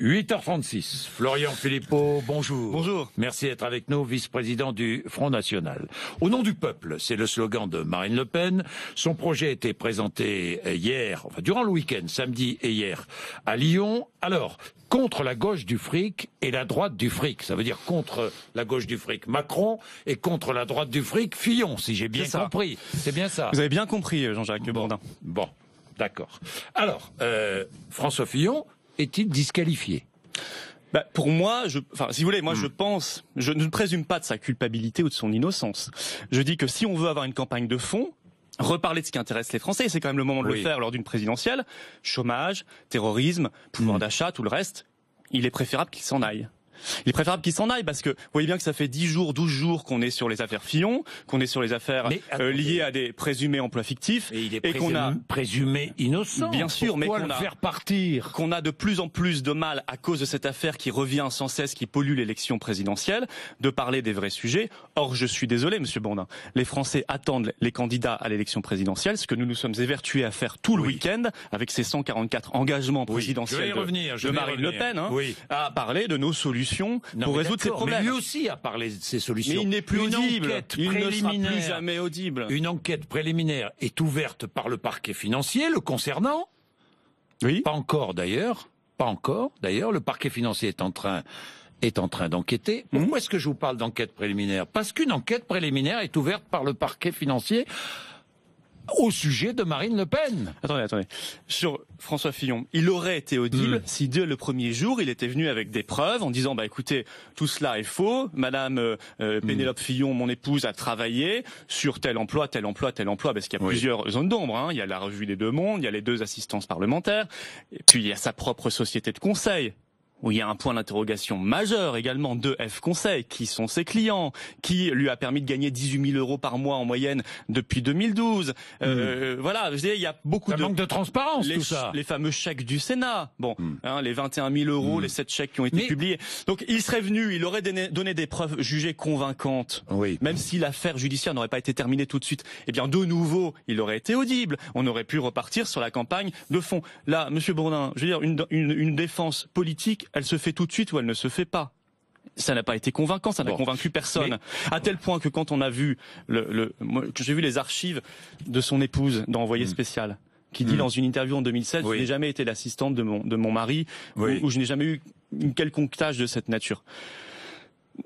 8h36, Florian Philippot, bonjour. Bonjour. Merci d'être avec nous, vice-président du Front National. Au nom du peuple, c'est le slogan de Marine Le Pen. Son projet a été présenté hier, durant le week-end, samedi et hier, à Lyon. Alors, contre la gauche du fric et la droite du fric. Ça veut dire contre la gauche du fric, Macron, et contre la droite du fric, Fillon, si j'ai bien compris. C'est bien ça. Vous avez bien compris, Jean-Jacques Bourdin. Bon, d'accord. Alors, François Fillon est-il disqualifié ? Pour moi, si vous voulez, je ne présume pas de sa culpabilité ou de son innocence. Je dis que si on veut avoir une campagne de fond, reparler de ce qui intéresse les Français, c'est quand même le moment de le faire lors d'une présidentielle, chômage, terrorisme, pouvoir d'achat, tout le reste, il est préférable qu'il s'en aille. Il est préférable qu'il s'en aille parce que vous voyez bien que ça fait 10 jours, 12 jours qu'on est sur les affaires Fillon, qu'on est sur les affaires liées à des présumés emplois fictifs et qu'on a présumé innocent. Bien sûr, mais qu'on a faire partir, qu'on a de plus en plus de mal à cause de cette affaire qui revient sans cesse, qui pollue l'élection présidentielle, de parler des vrais sujets. Or, je suis désolé, Monsieur Bourdin, les Français attendent les candidats à l'élection présidentielle, ce que nous nous sommes évertués à faire tout le week-end avec ces 144 engagements présidentiels de Marine Le Pen, à parler de nos solutions pour résoudre ces problèmes. Mais lui aussi a parlé de ces solutions. Mais il n'est plus audible. Il ne sera plus jamais audible. Une enquête préliminaire est ouverte par le parquet financier le concernant. Oui. Pas encore d'ailleurs. Le parquet financier est en train d'enquêter. Pourquoi est-ce que je vous parle d'enquête préliminaire ? Parce qu'une enquête préliminaire est ouverte par le parquet financier au sujet de Marine Le Pen. Attendez. Sur François Fillon, il aurait été audible si dès le premier jour, il était venu avec des preuves en disant, écoutez, tout cela est faux. Madame Pénélope Fillon, mon épouse, a travaillé sur tel emploi, parce qu'il y a plusieurs zones d'ombre. Il y a la revue des Deux Mondes, il y a les 2 assistances parlementaires, et puis il y a sa propre société de conseil, où il y a un point d'interrogation majeur également de F Conseil, qui sont ses clients, qui lui a permis de gagner 18 000 euros par mois en moyenne depuis 2012. Voilà, je dis, il y a beaucoup manque de transparence, tout ça. Les fameux chèques du Sénat, les 21 000 euros, les 7 chèques qui ont été publiés. Donc il serait venu, il aurait donné des preuves jugées convaincantes, même si l'affaire judiciaire n'aurait pas été terminée tout de suite. Eh bien, de nouveau, il aurait été audible. On aurait pu repartir sur la campagne de fond. Là, Monsieur Bourdin, je veux dire, une défense politique, elle se fait tout de suite ou elle ne se fait pas. Ça n'a pas été convaincant, ça n'a convaincu personne. À tel point que quand on a vu que j'ai vu les archives de son épouse dans Envoyé spécial, qui dit dans une interview en 2016, je n'ai jamais été l'assistante de mon mari, ou je n'ai jamais eu une quelconque tâche de cette nature.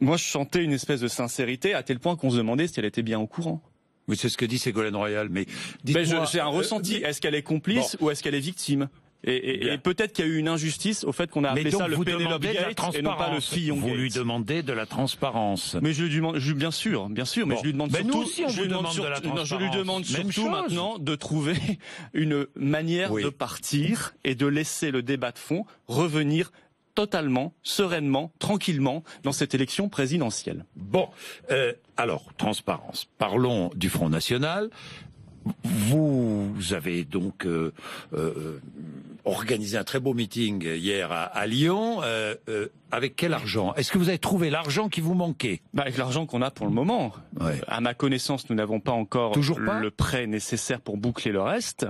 Moi, je chantais une espèce de sincérité à tel point qu'on se demandait si elle était bien au courant. Oui, c'est ce que dit Ségolène Royal, mais c'est un ressenti. Est-ce qu'elle est complice ou est-ce qu'elle est victime ? Et peut-être qu'il y a eu une injustice au fait qu'on a appelé ça le Pénélope Gate et non pas le Fillon Gate. Vous lui demandez de la transparence. Mais je lui demande, bien sûr, mais je lui demande surtout, nous aussi, je lui demande surtout maintenant de trouver une manière de partir et de laisser le débat de fond revenir totalement, sereinement, tranquillement dans cette élection présidentielle. Bon, alors, transparence. Parlons du Front National. Vous avez donc organisé un très beau meeting hier à Lyon. Avec quel argent ? Est-ce que vous avez trouvé l'argent qui vous manquait ? Avec l'argent qu'on a pour le moment. À ma connaissance, nous n'avons pas encore le prêt nécessaire pour boucler le reste.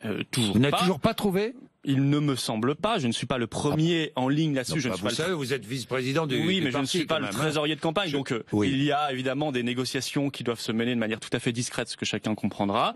Vous n'avez toujours pas trouvé ? Il ne me semble pas. Je ne suis pas le premier en ligne là-dessus. Vous savez, vous êtes vice-président du parti. Oui, mais je ne suis pas le trésorier de campagne. Donc, il y a évidemment des négociations qui doivent se mener de manière tout à fait discrète, ce que chacun comprendra.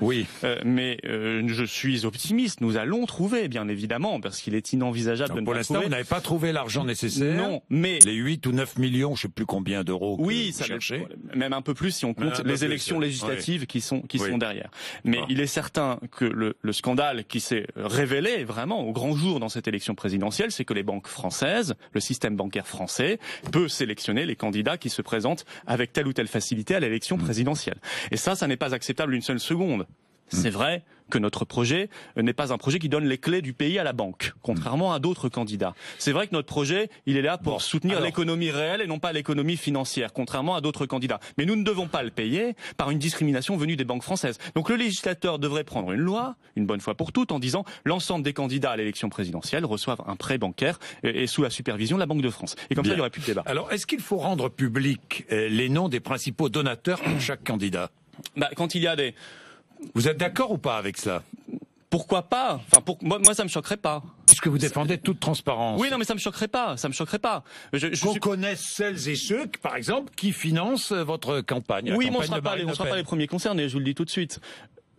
Mais je suis optimiste. Nous allons trouver, bien évidemment, parce qu'il est inenvisageable de ne pas trouver. Pour l'instant, vous n'avez pas trouvé l'argent nécessaire. Non, mais les 8 ou 9 millions, je sais plus combien d'euros. Ça cherchez. Même un peu plus si on compte les élections législatives qui sont derrière. Mais il est certain que le scandale qui s'est révélé vraiment au grand jour dans cette élection présidentielle, c'est que les banques françaises, le système bancaire français, peut sélectionner les candidats qui se présentent avec telle ou telle facilité à l'élection présidentielle. Et ça n'est pas acceptable une seule seconde. C'est vrai que notre projet n'est pas un projet qui donne les clés du pays à la banque, contrairement à d'autres candidats. C'est vrai que notre projet, il est là pour soutenir l'économie réelle et non pas l'économie financière, contrairement à d'autres candidats. Mais nous ne devons pas le payer par une discrimination venue des banques françaises. Donc le législateur devrait prendre une loi, une bonne fois pour toutes, en disant l'ensemble des candidats à l'élection présidentielle reçoivent un prêt bancaire et sous la supervision de la Banque de France. Et comme ça, il n'y aurait plus de débat. Alors, est-ce qu'il faut rendre public les noms des principaux donateurs pour chaque candidat ? Quand il y a des... Vous êtes d'accord ou pas avec ça ? Pourquoi pas? Enfin, moi, ça me choquerait pas. Puisque vous défendez toute transparence. Oui, non, mais ça me choquerait pas. Ça me choquerait pas. Qu'on connaisse celles et ceux, par exemple, qui financent votre campagne. Oui, mais on ne sera pas les premiers concernés. Je vous le dis tout de suite.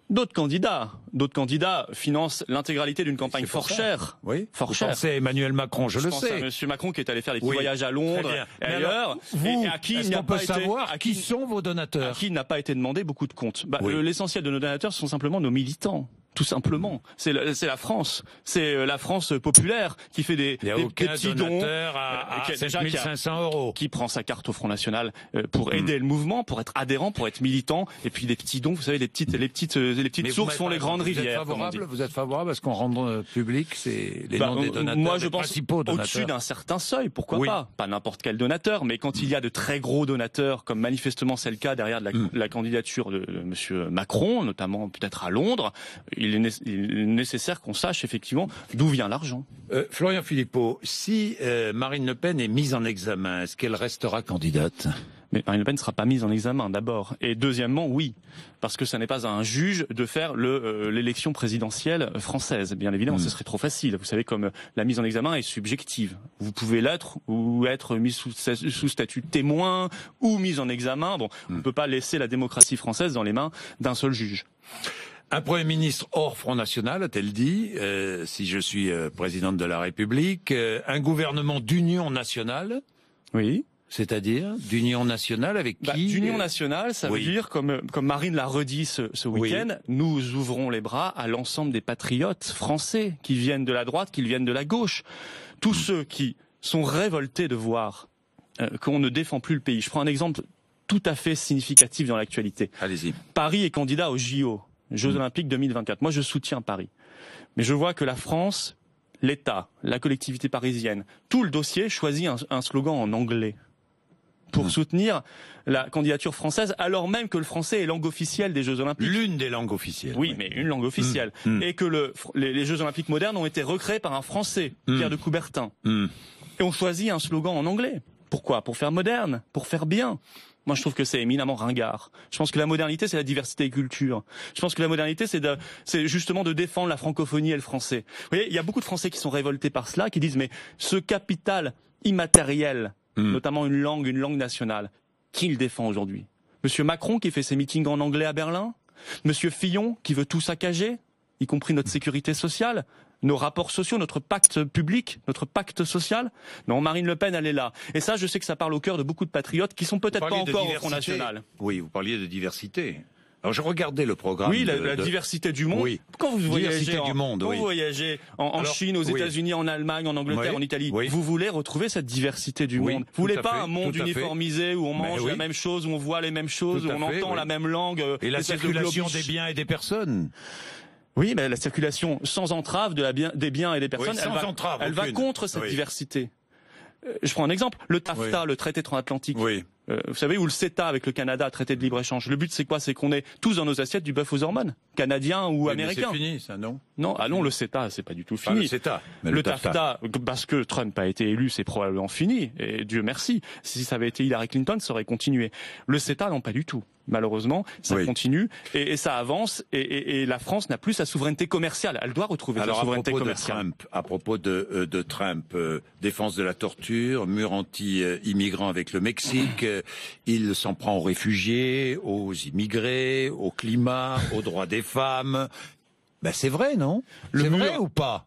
D'autres candidats financent l'intégralité d'une campagne fort chère. Oui. Fort chère. C'est Emmanuel Macron, je le sais. Je pense à Monsieur Macron qui est allé faire des petits voyages à Londres et ailleurs. Vous, est-ce qu'on peut savoir qui sont vos donateurs? À qui n'a pas été demandé beaucoup de comptes. L'essentiel de nos donateurs sont simplement nos militants. Tout simplement, c'est la France, c'est la France populaire qui fait des petits dons à 7500 €, qui prend sa carte au Front National pour aider le mouvement, pour être adhérent, pour être militant, et puis des petits dons, vous savez, les petites sources font les grandes rivières. Vous êtes favorable à ce qu'on rende public les noms des donateurs? Moi, je pense au-dessus d'un certain seuil, pourquoi pas n'importe quel donateur, mais quand il y a de très gros donateurs, comme manifestement c'est le cas derrière la candidature de Monsieur Macron, notamment peut-être à Londres. Il est nécessaire qu'on sache effectivement d'où vient l'argent. Florian Philippot, si Marine Le Pen est mise en examen, est-ce qu'elle restera candidate? Mais Marine Le Pen ne sera pas mise en examen d'abord. Et deuxièmement, oui, parce que ça n'est pas à un juge de faire l'élection présidentielle française. Bien évidemment, ce serait trop facile. Vous savez, comme la mise en examen est subjective. Vous pouvez l'être ou être mis sous statut de témoin ou mise en examen. Bon, on ne peut pas laisser la démocratie française dans les mains d'un seul juge. Un Premier ministre hors Front National, a-t-elle dit, si je suis présidente de la République, un gouvernement d'union nationale. Oui. C'est-à-dire d'union nationale avec qui? D'union nationale, ça veut dire, comme Marine l'a redit ce week-end, nous ouvrons les bras à l'ensemble des patriotes français qui viennent de la droite, qui viennent de la gauche. Tous ceux qui sont révoltés de voir qu'on ne défend plus le pays. Je prends un exemple tout à fait significatif dans l'actualité. Allez-y. Paris est candidat aux JO. Jeux Olympiques 2024. Moi, je soutiens Paris. Mais je vois que la France, l'État, la collectivité parisienne, tout le dossier choisit un slogan en anglais pour soutenir la candidature française, alors même que le français est langue officielle des Jeux Olympiques. L'une des langues officielles. Oui, mais une langue officielle. Et que les Jeux Olympiques modernes ont été recréés par un Français, Pierre de Coubertin. Et on choisit un slogan en anglais. Pourquoi? Pour faire moderne, pour faire bien. Moi, je trouve que c'est éminemment ringard. Je pense que la modernité, c'est la diversité des cultures. Je pense que la modernité, c'est justement de défendre la francophonie et le français. Vous voyez, il y a beaucoup de Français qui sont révoltés par cela, qui disent, mais ce capital immatériel, notamment une langue nationale, qui le défend aujourd'hui? Monsieur Macron, qui fait ses meetings en anglais à Berlin? Monsieur Fillon, qui veut tout saccager, y compris notre sécurité sociale? Nos rapports sociaux, notre pacte public, notre pacte social? Non, Marine Le Pen, elle est là. Et ça, je sais que ça parle au cœur de beaucoup de patriotes qui sont peut-être pas encore au Front National. Oui, vous parliez de diversité. Alors je regardais le programme. Oui, la diversité du monde. Oui. Quand vous voyagez, vous voyagez en Chine, aux États-Unis, en Allemagne, en Angleterre, en Italie, vous voulez retrouver cette diversité du monde. Vous voulez pas un monde uniformisé où on mange la même chose, où on voit les mêmes choses, où on entend la même langue. Et la circulation des biens et des personnes. Oui, mais la circulation sans entrave des biens et des personnes, elle va contre cette diversité. Je prends un exemple, le TAFTA, le traité transatlantique. Vous savez, ou le CETA avec le Canada, traité de libre-échange. Le but, c'est quoi? C'est qu'on ait tous dans nos assiettes du bœuf aux hormones, canadien ou américain. C'est fini, ça, non? Non, le CETA, c'est pas du tout fini. Le CETA. Mais le TAFTA, parce que Trump a été élu, c'est probablement fini. Et Dieu merci. Si ça avait été Hillary Clinton, ça aurait continué. Le CETA, non, pas du tout. Malheureusement, ça continue et ça avance et la France n'a plus sa souveraineté commerciale. Elle doit retrouver sa souveraineté commerciale. À propos de Trump, défense de la torture, mur anti-immigrants avec le Mexique, il s'en prend aux réfugiés, aux immigrés, au climat, aux droits des femmes. Ben c'est vrai, non? C'est vrai ou pas?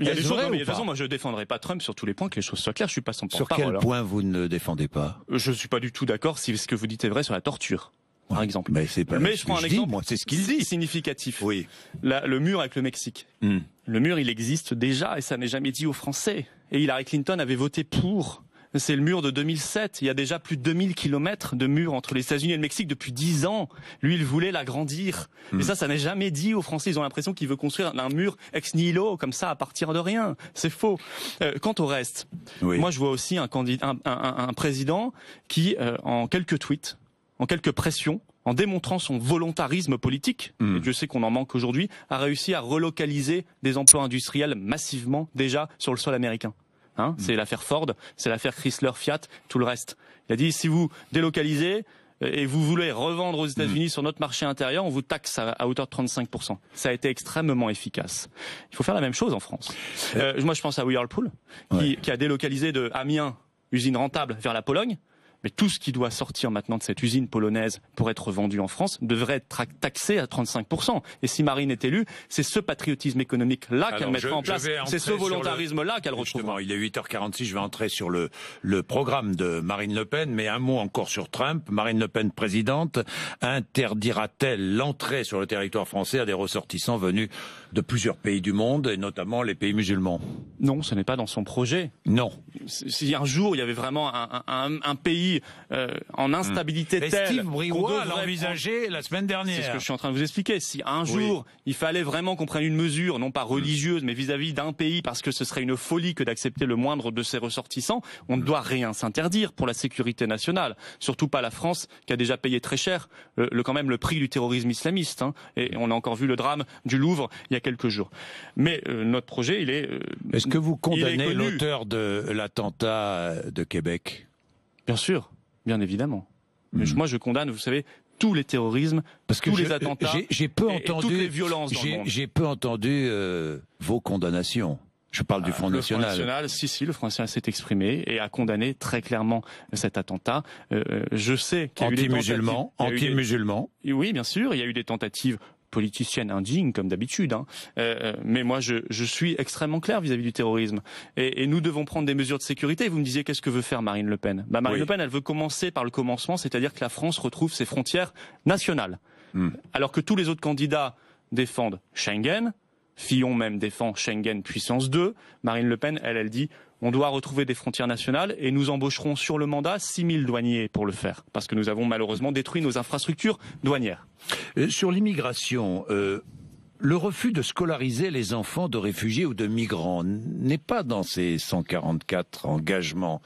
Il y a des choses, de toute façon, moi je défendrai pas Trump sur tous les points, que les choses soient claires, je suis pas son porte-parole. Sur quel point vous ne défendez pas? Je suis pas du tout d'accord si ce que vous dites est vrai sur la torture, par exemple. Mais je prends un exemple, c'est ce qu'il dit. Significatif. Oui. Le mur avec le Mexique. Le mur, il existe déjà et ça n'est jamais dit aux Français. Et Hillary Clinton avait voté pour. C'est le mur de 2007. Il y a déjà plus de 2000 kilomètres de mur entre les États-Unis et le Mexique depuis 10 ans. Lui, il voulait l'agrandir. Et ça n'est jamais dit aux Français. Ils ont l'impression qu'il veut construire un mur ex nihilo, comme ça, à partir de rien. C'est faux. Quant au reste, moi, je vois aussi un président qui, en quelques tweets, en quelques pressions, en démontrant son volontarisme politique, et Dieu sait qu'on en manque aujourd'hui, a réussi à relocaliser des emplois industriels massivement déjà sur le sol américain. C'est l'affaire Ford, c'est l'affaire Chrysler, Fiat, tout le reste. Il a dit, si vous délocalisez, et vous voulez revendre aux États-Unis sur notre marché intérieur, on vous taxe à hauteur de 35%. Ça a été extrêmement efficace. Il faut faire la même chose en France. Moi, je pense à Whirlpool, qui a délocalisé de Amiens, usine rentable, vers la Pologne. Mais tout ce qui doit sortir maintenant de cette usine polonaise pour être vendu en France devrait être taxé à 35%. Et si Marine est élue, c'est ce patriotisme économique-là qu'elle mettra en place. C'est ce volontarisme-là qu'elle retrouvera. Il est 8h46, je vais entrer sur le programme de Marine Le Pen, mais un mot encore sur Trump. Marine Le Pen, présidente, interdira-t-elle l'entrée sur le territoire français à des ressortissants venus de plusieurs pays du monde, et notamment les pays musulmans? Non, ce n'est pas dans son projet. Non. Si un jour il y avait vraiment un pays en instabilité telle, Steve Briouat l'a envisagé la semaine dernière. C'est ce que je suis en train de vous expliquer. Si un jour il fallait vraiment qu'on prenne une mesure, non pas religieuse, mais vis-à-vis d'un pays, parce que ce serait une folie que d'accepter le moindre de ses ressortissants, on ne doit rien s'interdire pour la sécurité nationale. Surtout pas la France, qui a déjà payé très cher quand même le prix du terrorisme islamiste. Et on a encore vu le drame du Louvre il y a quelques jours. Mais notre projet, il est... Est-ce que vous condamnez l'auteur de l'attentat de Québec? Bien sûr, bien évidemment. Mais moi, je condamne, vous savez, tous les terrorismes, tous les attentats, j'ai peu entendu, et toutes les violences dans le monde. J'ai peu entendu vos condamnations. Je parle du Front National. Le Front National, le Front National s'est exprimé et a condamné très clairement cet attentat. Je sais qu'il y a eu des tentatives... Anti-musulmans. Oui, bien sûr, il y a eu des tentatives politicienne indigne comme d'habitude, mais moi je suis extrêmement clair vis-à-vis du terrorisme et nous devons prendre des mesures de sécurité. Vous me disiez qu'est-ce que veut faire Marine Le Pen? Marine Le Pen, elle veut commencer par le commencement, c'est-à-dire que la France retrouve ses frontières nationales, alors que tous les autres candidats défendent Schengen. Fillon même défend Schengen puissance 2. Marine Le Pen, elle dit on doit retrouver des frontières nationales et nous embaucherons sur le mandat 6000 douaniers pour le faire, parce que nous avons malheureusement détruit nos infrastructures douanières. Sur l'immigration, le refus de scolariser les enfants de réfugiés ou de migrants n'est pas dans ces 144 engagements.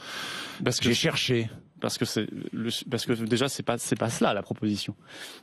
J'ai cherché. Parce que déjà c'est pas cela la proposition.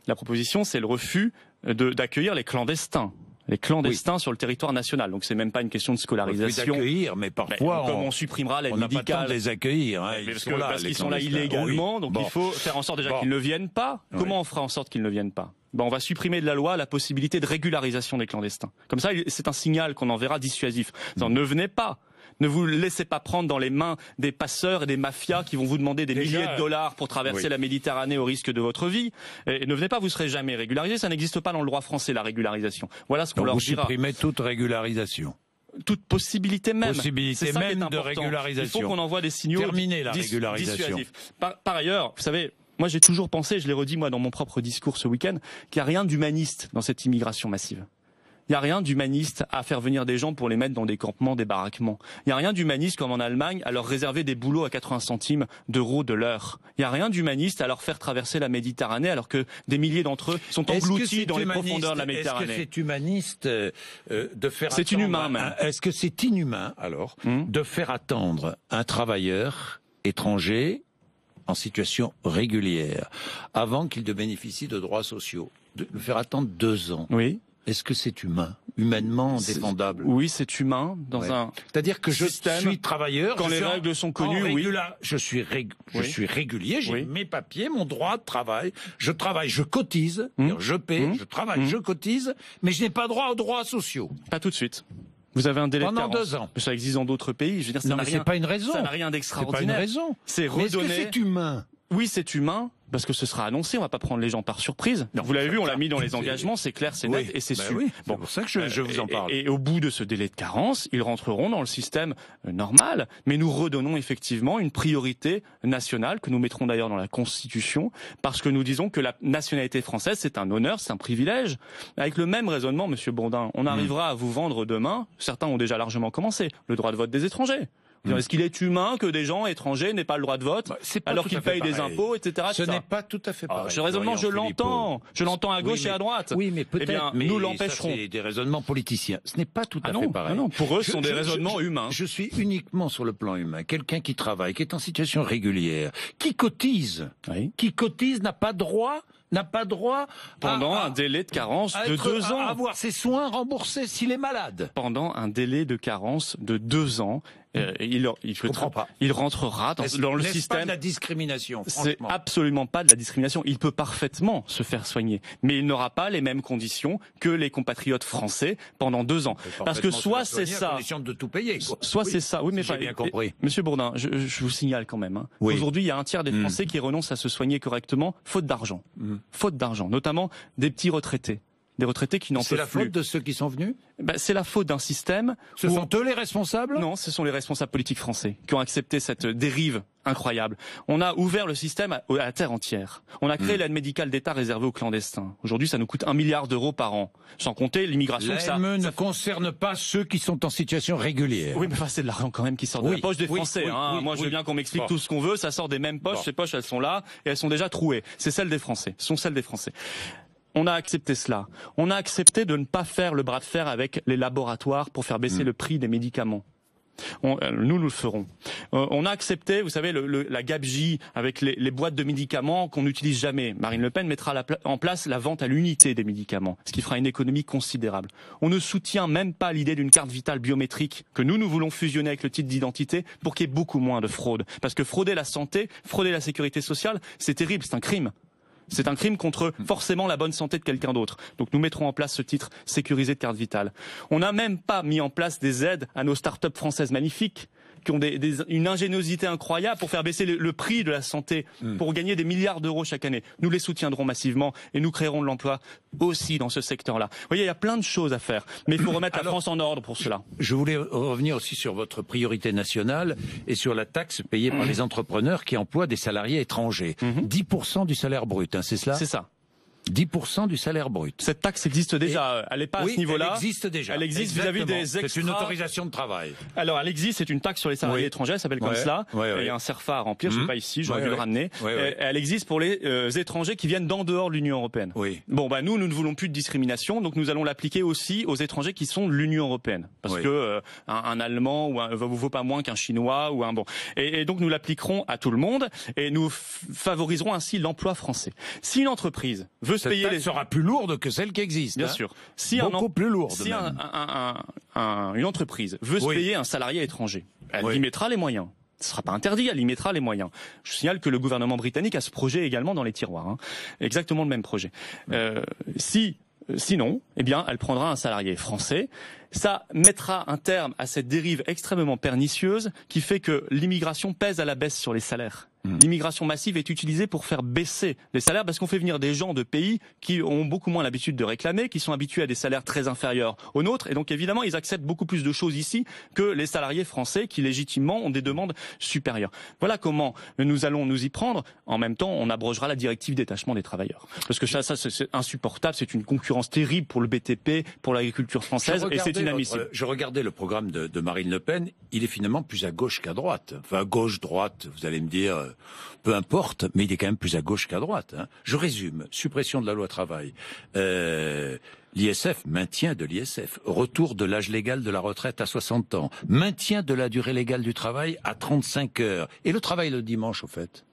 La proposition, c'est le refus d'accueillir les clandestins. Les clandestins sur le territoire national. Donc c'est même pas une question de scolarisation. D'accueillir, mais parfois comme on supprimera l'aide médicale. On n'a pas le temps de les accueillir. Parce qu'ils sont là illégalement, donc il faut faire en sorte déjà qu'ils ne viennent pas. Comment on fera en sorte qu'ils ne viennent pas? On va supprimer de la loi la possibilité de régularisation des clandestins. Comme ça, c'est un signal qu'on enverra dissuasif. Ne venez pas. Ne vous laissez pas prendre dans les mains des passeurs et des mafias qui vont vous demander des milliers de dollars pour traverser la Méditerranée au risque de votre vie. Et ne venez pas, vous serez jamais régularisé. Ça n'existe pas dans le droit français, la régularisation. Voilà ce qu'on leur dira. Vous supprimez toute régularisation. Toute possibilité même. Possibilité même de régularisation. Il faut qu'on envoie des signaux Terminer la régularisation. Dissuasifs. Par ailleurs, vous savez, moi j'ai toujours pensé, je l'ai redit moi dans mon propre discours ce week-end, qu'il n'y a rien d'humaniste dans cette immigration massive. Il n'y a rien d'humaniste à faire venir des gens pour les mettre dans des campements, des baraquements. Il n'y a rien d'humaniste comme en Allemagne à leur réserver des boulots à 80 centimes d'euros de l'heure. Il n'y a rien d'humaniste à leur faire traverser la Méditerranée alors que des milliers d'entre eux sont engloutis dans les profondeurs de la Méditerranée. Est-ce que c'est humaniste de faire C'est inhumain même. Est-ce que c'est inhumain alors de faire attendre un travailleur étranger en situation régulière avant qu'il ne bénéficie de droits sociaux, de le faire attendre 2 ans? Oui. Est-ce que c'est humain, humainement défendable? Oui, c'est humain dans un. C'est-à-dire que je suis travailleur quand les règles sont connues. Oui. Je suis régulier. J'ai mes papiers, mon droit de travail. Je travaille, je cotise, je paie, je travaille, je cotise, mais je n'ai pas droit aux droits sociaux. Pas tout de suite. Vous avez un délai pendant de 2 ans. Ça existe dans d'autres pays. Je veux dire, ça n'a rien. C'est pas une raison. Ça n'a rien d'extraordinaire. C'est pas une raison. C'est redonner. Mais est-ce que c'est humain? Oui, c'est humain. Parce que ce sera annoncé, on va pas prendre les gens par surprise. Non, vous l'avez vu, on l'a mis dans les engagements, c'est clair, c'est net et c'est sûr. Oui, bon, c'est pour ça que je vous en parle. Et au bout de ce délai de carence, ils rentreront dans le système normal, mais nous redonnons effectivement une priorité nationale que nous mettrons d'ailleurs dans la Constitution, parce que nous disons que la nationalité française, c'est un honneur, c'est un privilège. Avec le même raisonnement, Monsieur Bourdin, on arrivera à vous vendre demain, certains ont déjà largement commencé, le droit de vote des étrangers. Est-ce qu'il est humain que des gens étrangers n'aient pas le droit de vote alors qu'ils payent des impôts, etc. Ce n'est pas tout à fait pareil. Ce raisonnement, je l'entends à gauche et à droite. Oui, mais peut-être. Nous l'empêcherons. C'est des raisonnements politiciens. Ce n'est pas tout à fait pareil. Non, pour eux, ce sont des raisonnements humains. Je suis uniquement sur le plan humain. Quelqu'un qui travaille, qui est en situation régulière, qui cotise n'a pas droit n'a pas droit pendant un délai de carence de 2 ans. À avoir ses soins remboursés s'il est malade. Pendant un délai de carence de 2 ans. Il rentrera dans le système. Pas de la discrimination. C'est absolument pas de la discrimination. Il peut parfaitement se faire soigner, mais il n'aura pas les mêmes conditions que les compatriotes français pendant 2 ans. Parce que soit c'est ça, de tout payer, soit c'est ça. Oui, mais j'ai bien compris. Monsieur Bourdin, je vous signale quand même. Aujourd'hui, il y a un tiers des Français qui renoncent à se soigner correctement, faute d'argent. Faute d'argent, notamment des petits retraités. Des retraités qui n'en peuvent plus. C'est la faute de ceux qui sont venus ? C'est la faute d'un système. Ce sont eux les responsables ? Non, ce sont les responsables politiques français qui ont accepté cette dérive incroyable. On a ouvert le système à la terre entière. On a créé l'aide médicale d'État réservée aux clandestins. Aujourd'hui, ça nous coûte 1 milliard d'euros par an. Sans compter l'immigration. L'AME ne concerne pas ceux qui sont en situation régulière. Oui, mais c'est de l'argent quand même qui sort de la poche des Français. Moi, je veux bien qu'on m'explique tout ce qu'on veut. Ça sort des mêmes poches. Ces poches, elles sont là et elles sont déjà trouées. C'est celles des Français. Ce sont celles des Français. On a accepté cela. On a accepté de ne pas faire le bras de fer avec les laboratoires pour faire baisser le prix des médicaments. Nous le ferons. On a accepté, vous savez, la gabegie avec les boîtes de médicaments qu'on n'utilise jamais. Marine Le Pen mettra en place la vente à l'unité des médicaments, ce qui fera une économie considérable. On ne soutient même pas l'idée d'une carte vitale biométrique que nous voulons fusionner avec le titre d'identité pour qu'il y ait beaucoup moins de fraude. Parce que frauder la santé, frauder la sécurité sociale, c'est terrible, c'est un crime. C'est un crime contre forcément la bonne santé de quelqu'un d'autre. Donc nous mettrons en place ce titre sécurisé de carte vitale. On n'a même pas mis en place des aides à nos start-up françaises magnifiques qui ont une ingéniosité incroyable pour faire baisser le prix de la santé, pour gagner des milliards d'euros chaque année. Nous les soutiendrons massivement et nous créerons de l'emploi aussi dans ce secteur-là. Vous voyez, il y a plein de choses à faire, mais il faut remettre la France en ordre pour cela. Je voulais revenir aussi sur votre priorité nationale et sur la taxe payée par les entrepreneurs qui emploient des salariés étrangers. 10% du salaire brut, c'est cela ? C'est ça. 10% du salaire brut. Cette taxe existe déjà. Elle n'est pas à ce niveau-là. Elle existe déjà. Elle existe vis-à-vis des extras. C'est une autorisation de travail. Alors, elle existe. C'est une taxe sur les salariés étrangers. Elle s'appelle comme cela. Il y a un CERFA à remplir. Je ne suis pas ici. J'aurais dû le ramener. Elle existe pour les étrangers qui viennent d'en dehors de l'Union européenne. Bon, nous ne voulons plus de discrimination. Donc, nous allons l'appliquer aussi aux étrangers qui sont de l'Union européenne. Parce que un Allemand vous vaut pas moins qu'un Chinois ou un bon. Et donc, nous l'appliquerons à tout le monde et nous favoriserons ainsi l'emploi français. Si une entreprise veut se payer sera plus lourde que celle qui existe. Bien sûr. Beaucoup plus lourde. Si une entreprise veut se payer un salarié étranger, elle y mettra les moyens. Ce ne sera pas interdit, elle y mettra les moyens. Je signale que le gouvernement britannique a ce projet également dans les tiroirs. Exactement le même projet. Sinon, elle prendra un salarié français. Ça mettra un terme à cette dérive extrêmement pernicieuse qui fait que l'immigration pèse à la baisse sur les salaires. L'immigration massive est utilisée pour faire baisser les salaires parce qu'on fait venir des gens de pays qui ont beaucoup moins l'habitude de réclamer, qui sont habitués à des salaires très inférieurs aux nôtres. Et donc évidemment, ils acceptent beaucoup plus de choses ici que les salariés français qui légitimement ont des demandes supérieures. Voilà comment nous allons nous y prendre. En même temps, on abrogera la directive détachement des travailleurs. Parce que ça c'est insupportable. C'est une concurrence terrible pour le BTP, pour l'agriculture française et c'est inadmissible. Je regardais le programme de Marine Le Pen. Il est finalement plus à gauche qu'à droite. Enfin, gauche, droite, vous allez me dire... peu importe, mais il est quand même plus à gauche qu'à droite. Je résume. Suppression de la loi travail. L'ISF, maintien de l'ISF. Retour de l'âge légal de la retraite à 60 ans. Maintien de la durée légale du travail à 35 heures. Et le travail le dimanche, au fait ?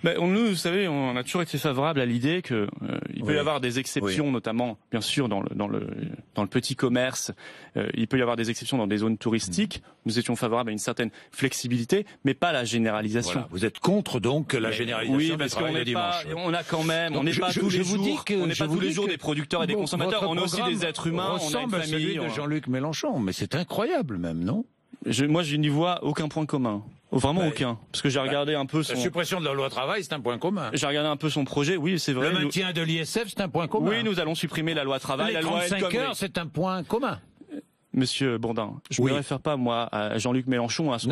Nous, vous savez, on a toujours été favorable à l'idée que il peut y avoir des exceptions, notamment, bien sûr, dans le petit commerce. Il peut y avoir des exceptions dans des zones touristiques. Nous étions favorables à une certaine flexibilité, mais pas la généralisation. Voilà. Vous êtes contre donc la généralisation du travail le dimanche. On a quand même, on n'est pas tous les jours des producteurs et des consommateurs. On est aussi des êtres humains. On a une famille. Celui de Jean-Luc Mélenchon, mais c'est incroyable même, non ? Moi, je n'y vois aucun point commun. Vraiment aucun. Parce que j'ai regardé un peu la suppression de la loi travail, c'est un point commun. J'ai regardé un peu son projet, oui, c'est vrai. Le maintien de l'ISF, c'est un point commun. Oui, nous allons supprimer la loi travail, la loi 35 heures, c'est un point commun. Monsieur Bourdin, je me réfère pas moi à Jean-Luc Mélenchon ou à son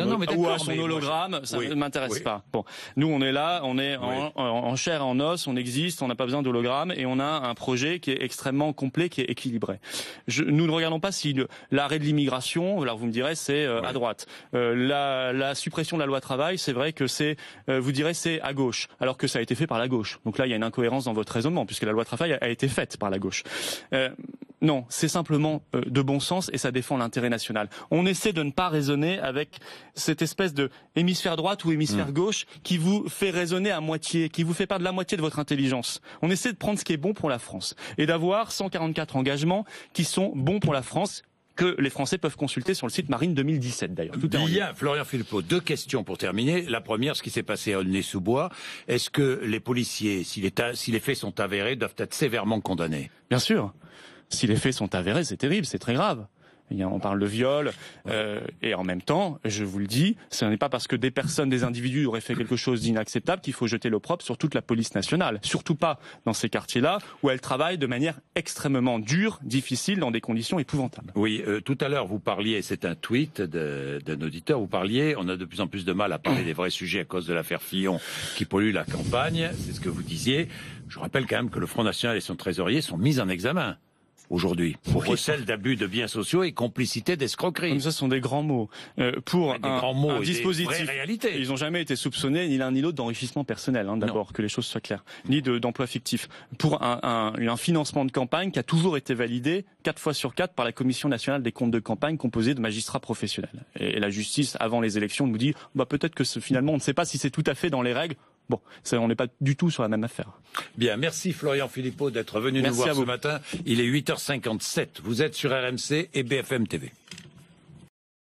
hologramme, ça ne m'intéresse pas. Bon, nous on est là, on est en chair et en os, on existe, on n'a pas besoin d'hologramme et on a un projet qui est extrêmement complet, qui est équilibré. Nous ne regardons pas si l'arrêt de l'immigration, alors vous me direz c'est à droite. La suppression de la loi travail, c'est vrai que vous direz c'est à gauche, alors que ça a été fait par la gauche. Donc là il y a une incohérence dans votre raisonnement puisque la loi travail a été faite par la gauche. Non, c'est simplement de bon sens et ça défend l'intérêt national. On essaie de ne pas raisonner avec cette espèce de hémisphère droite ou hémisphère gauche qui vous fait raisonner à moitié, qui vous fait perdre la moitié de votre intelligence. On essaie de prendre ce qui est bon pour la France et d'avoir 144 engagements qui sont bons pour la France, que les Français peuvent consulter sur le site Marine 2017 d'ailleurs. Bien, Florian Philippot, 2 questions pour terminer. La première, ce qui s'est passé à Aulnay-sous-Bois, est-ce que les policiers, si les faits sont avérés, doivent être sévèrement condamnés? Bien sûr. Si les faits sont avérés, c'est terrible, c'est très grave. On parle de viol, et en même temps, je vous le dis, ce n'est pas parce que des individus auraient fait quelque chose d'inacceptable qu'il faut jeter l'opprobre sur toute la police nationale. Surtout pas dans ces quartiers-là où elle travaille de manière extrêmement dure, difficile, dans des conditions épouvantables. Oui, tout à l'heure vous parliez, c'est un tweet d'un auditeur, vous parliez, on a de plus en plus de mal à parler des vrais sujets à cause de l'affaire Fillon qui pollue la campagne, c'est ce que vous disiez. Je rappelle quand même que le Front National et son trésorier sont mis en examen aujourd'hui pour recel d'abus de biens sociaux et complicité d'escroquerie. Comme ça, ce sont des grands mots. Pour un dispositif, ils n'ont jamais été soupçonnés ni l'un ni l'autre d'enrichissement personnel. D'abord, que les choses soient claires, ni d'emploi fictif. Pour un financement de campagne qui a toujours été validé 4 fois sur 4 par la Commission nationale des comptes de campagne composée de magistrats professionnels. Et la justice, avant les élections, nous dit peut-être que finalement, on ne sait pas si c'est tout à fait dans les règles. Bon, on n'est pas du tout sur la même affaire. Bien, merci Florian Philippot d'être venu nous voir ce matin. Il est 8h57. Vous êtes sur RMC et BFM TV.